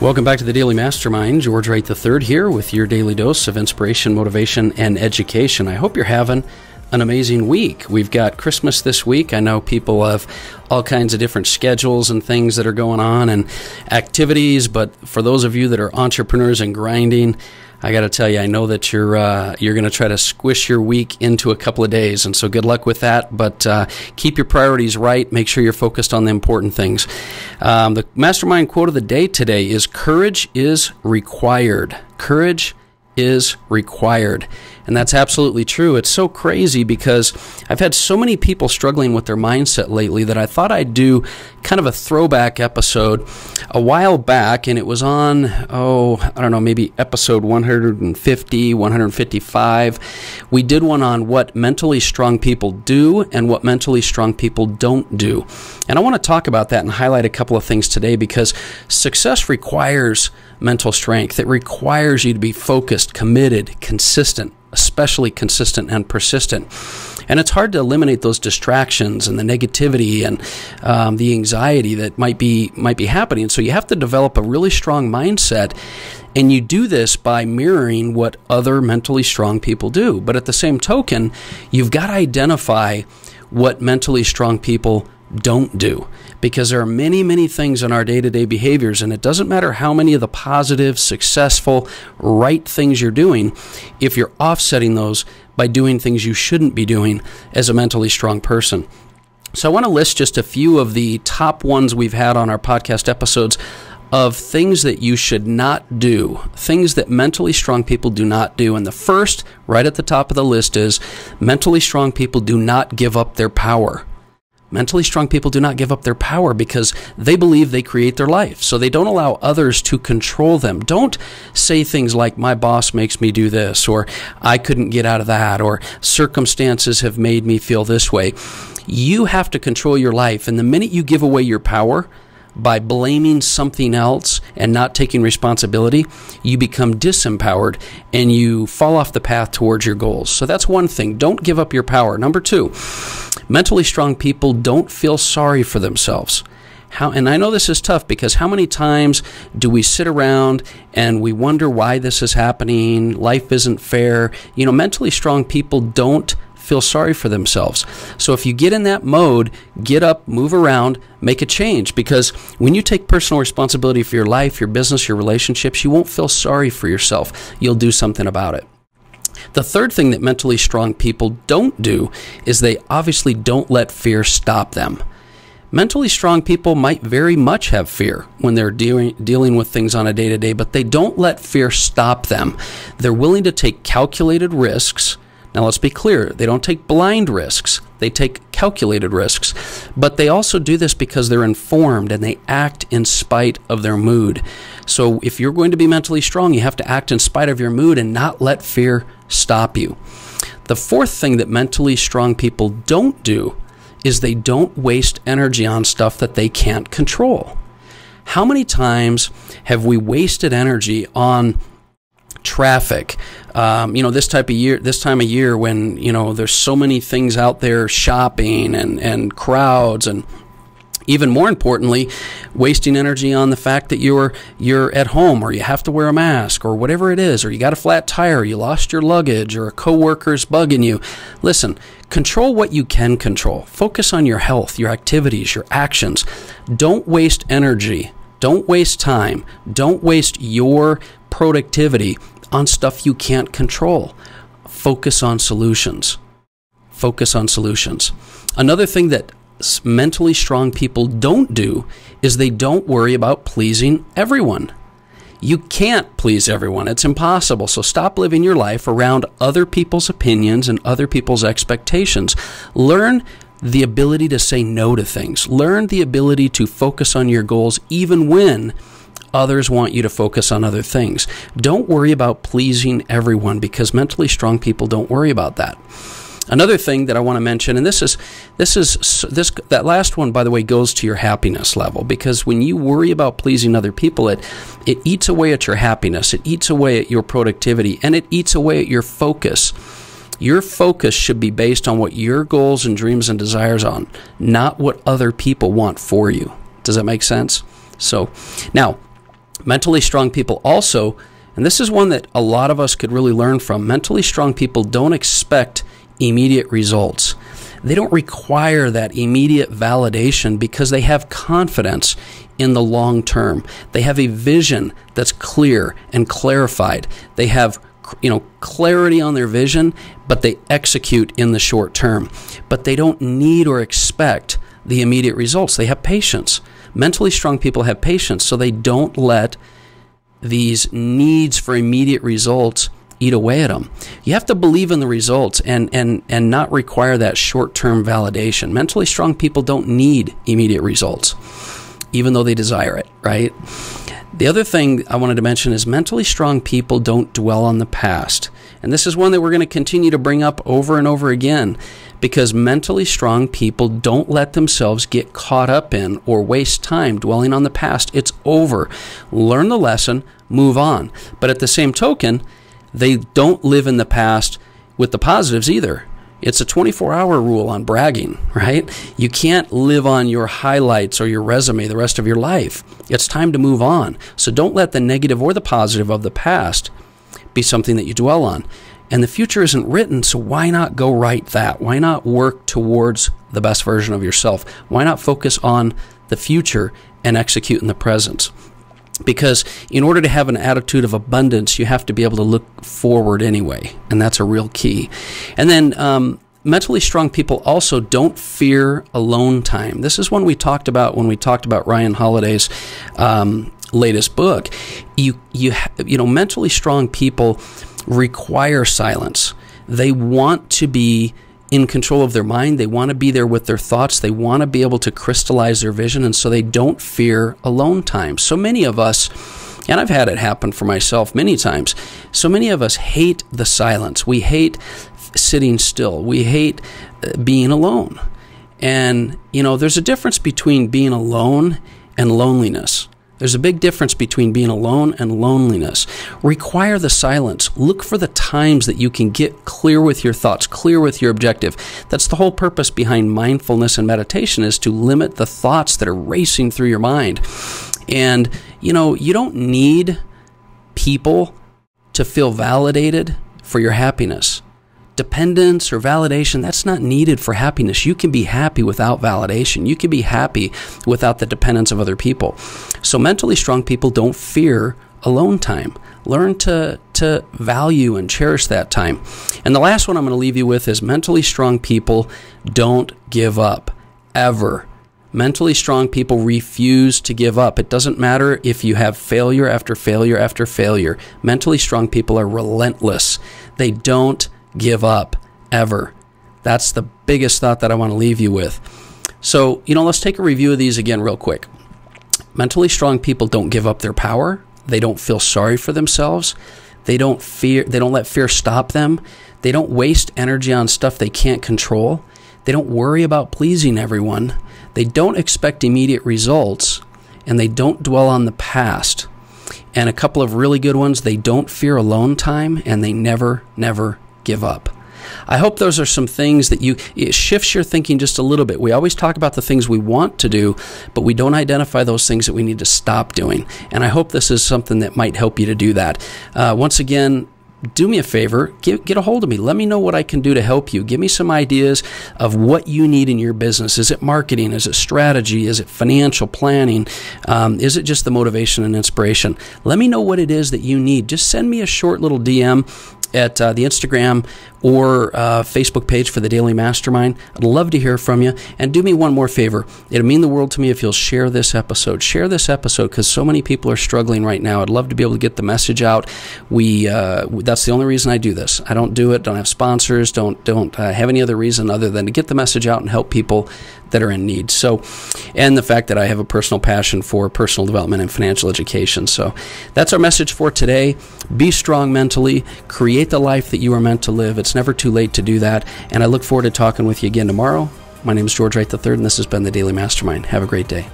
Welcome back to the Daily Mastermind. George Wright III here with your daily dose of inspiration, motivation, and education. I hope you're having an amazing week. We've got Christmas this week. I know people have all kinds of different schedules and things that are going on and activities, but for those of you that are entrepreneurs and grinding, I got to tell you, I know that you're going to try to squish your week into a couple of days, and so good luck with that. But keep your priorities right. Make sure you're focused on the important things. The mastermind quote of the day today is, "Courage is required." Courage is required. And that's absolutely true. It's so crazy because I've had so many people struggling with their mindset lately that I thought I'd do kind of a throwback episode a while back, and it was on, I don't know, maybe episode 150, 155. We did one on what mentally strong people do and what mentally strong people don't do. And I want to talk about that and highlight a couple of things today because success requires mental strength. It requires you to be focused, committed, consistent, especially consistent and persistent. And it's hard to eliminate those distractions and the negativity and the anxiety that might be happening. So you have to develop a really strong mindset, and you do this by mirroring what other mentally strong people do. But at the same token, you've got to identify what mentally strong people don't do, because there are many, many things in our day-to-day behaviors, and it doesn't matter how many of the positive, successful, right things you're doing if you're offsetting those by doing things you shouldn't be doing as a mentally strong person. So I want to list just a few of the top ones we've had on our podcast episodes of things that you should not do, things that mentally strong people do not do. And the first, right at the top of the list, is mentally strong people do not give up their power. Mentally strong people do not give up their power because they believe they create their life. So they don't allow others to control them. Don't say things like, my boss makes me do this, or I couldn't get out of that, or circumstances have made me feel this way. You have to control your life. And the minute you give away your power by blaming something else and not taking responsibility, you become disempowered and you fall off the path towards your goals. So that's one thing. Don't give up your power. Number two, mentally strong people don't feel sorry for themselves. And I know this is tough because how many times do we sit around and we wonder why this is happening? Life isn't fair. Mentally strong people don't feel sorry for themselves. So if you get in that mode, get up, move around, make a change, because when you take personal responsibility for your life, your business, your relationships, you won't feel sorry for yourself. You'll do something about it. The third thing that mentally strong people don't do is they obviously don't let fear stop them. Mentally strong people might very much have fear when they're dealing with things on a day-to-day, but they don't let fear stop them. They're willing to take calculated risks. Now, let's be clear. They don't take blind risks. They take calculated risks. But they also do this because they're informed and they act in spite of their mood. So if you're going to be mentally strong, you have to act in spite of your mood and not let fear stop you. The fourth thing that mentally strong people don't do is they don't waste energy on stuff that they can't control. How many times have we wasted energy on traffic? This time of year when, there's so many things out there, shopping and crowds, and even more importantly, wasting energy on the fact that you're at home, or you have to wear a mask, or whatever it is, or you got a flat tire, you lost your luggage, or a coworker's bugging you. Listen, control what you can control. Focus on your health, your activities, your actions. Don't waste energy. Don't waste time. Don't waste your productivity on stuff you can't control. Focus on solutions. Focus on solutions. Another thing that mentally strong people don't do is they don't worry about pleasing everyone. You can't please everyone. It's impossible. So stop living your life around other people's opinions and other people's expectations. Learn the ability to say no to things. Learn the ability to focus on your goals even when others want you to focus on other things. Don't worry about pleasing everyone, because mentally strong people don't worry about that. Another thing that I want to mention, and that last one, by the way, goes to your happiness level, because when you worry about pleasing other people, it eats away at your happiness, it eats away at your productivity, and it eats away at your focus. Your focus should be based on what your goals and dreams and desires are, not what other people want for you. Does that make sense? So now, Mentally strong people also, and this is one that a lot of us could really learn from, mentally strong people don't expect immediate results. They don't require that immediate validation because they have confidence in the long term. They have a vision that's clear and clarified. They have clarity on their vision, but they execute in the short term. But they don't need or expect the immediate results. They have patience. Mentally strong people have patience, so they don't let these needs for immediate results eat away at them. You have to believe in the results and not require that short-term validation. Mentally strong people don't need immediate results, even though they desire it, right? The other thing I wanted to mention is mentally strong people don't dwell on the past. And this is one that we're going to continue to bring up over and over again, because mentally strong people don't let themselves get caught up in or waste time dwelling on the past. It's over. Learn the lesson, move on. But at the same token, they don't live in the past with the positives either. It's a 24-hour rule on bragging, right? You can't live on your highlights or your resume the rest of your life. It's time to move on. So don't let the negative or the positive of the past be something that you dwell on. And the future isn't written, so why not go write that? Why not work towards the best version of yourself? Why not focus on the future and execute in the present? Because in order to have an attitude of abundance, you have to be able to look forward anyway, and that's a real key. And then mentally strong people also don't fear alone time. This is one we talked about when we talked about Ryan Holiday's latest book. Mentally strong people require silence. They want to be in control of their mind. They want to be there with their thoughts. They want to be able to crystallize their vision, and so they don't fear alone time. So many of us, and I've had it happen for myself many times, so many of us hate the silence. We hate sitting still. We hate being alone. And, there's a difference between being alone and loneliness. There's a big difference between being alone and loneliness. Require the silence. Look for the times that you can get clear with your thoughts, clear with your objective. That's the whole purpose behind mindfulness and meditation, is to limit the thoughts that are racing through your mind. And, you don't need people to feel validated for your happiness. Dependence or validation, that's not needed for happiness. You can be happy without validation. You can be happy without the dependence of other people. So mentally strong people don't fear alone time. Learn to value and cherish that time. And the last one I'm going to leave you with is mentally strong people don't give up, ever. Mentally strong people refuse to give up. It doesn't matter if you have failure after failure after failure. Mentally strong people are relentless. They don't give up, ever. That's the biggest thought that I want to leave you with. So, let's take a review of these again real quick. Mentally strong people don't give up their power. They don't feel sorry for themselves. They don't let fear stop them. They don't waste energy on stuff they can't control. They don't worry about pleasing everyone. They don't expect immediate results, and they don't dwell on the past. And a couple of really good ones, they don't fear alone time, and they never give up. I hope those are some things that it shifts your thinking just a little bit. We always talk about the things we want to do, but we don't identify those things that we need to stop doing. And I hope this is something that might help you to do that. Once again, do me a favor, get a hold of me. Let me know what I can do to help you. Give me some ideas of what you need in your business. Is it marketing? Is it strategy? Is it financial planning? Is it just the motivation and inspiration? Let me know what it is that you need. Just send me a short little DM at the Instagram or Facebook page for the Daily Mastermind. I'd love to hear from you. And do me one more favor. It'd mean the world to me if you'll share this episode. Share this episode because so many people are struggling right now. I'd love to be able to get the message out. That's the only reason I do this. I don't do it, don't have sponsors, don't have any other reason other than to get the message out and help people that are in need. So, and the fact that I have a personal passion for personal development and financial education. So that's our message for today. Be strong mentally. Create the life that you are meant to live. It's never too late to do that. And I look forward to talking with you again tomorrow. My name is George Wright III, and this has been the Daily Mastermind. Have a great day.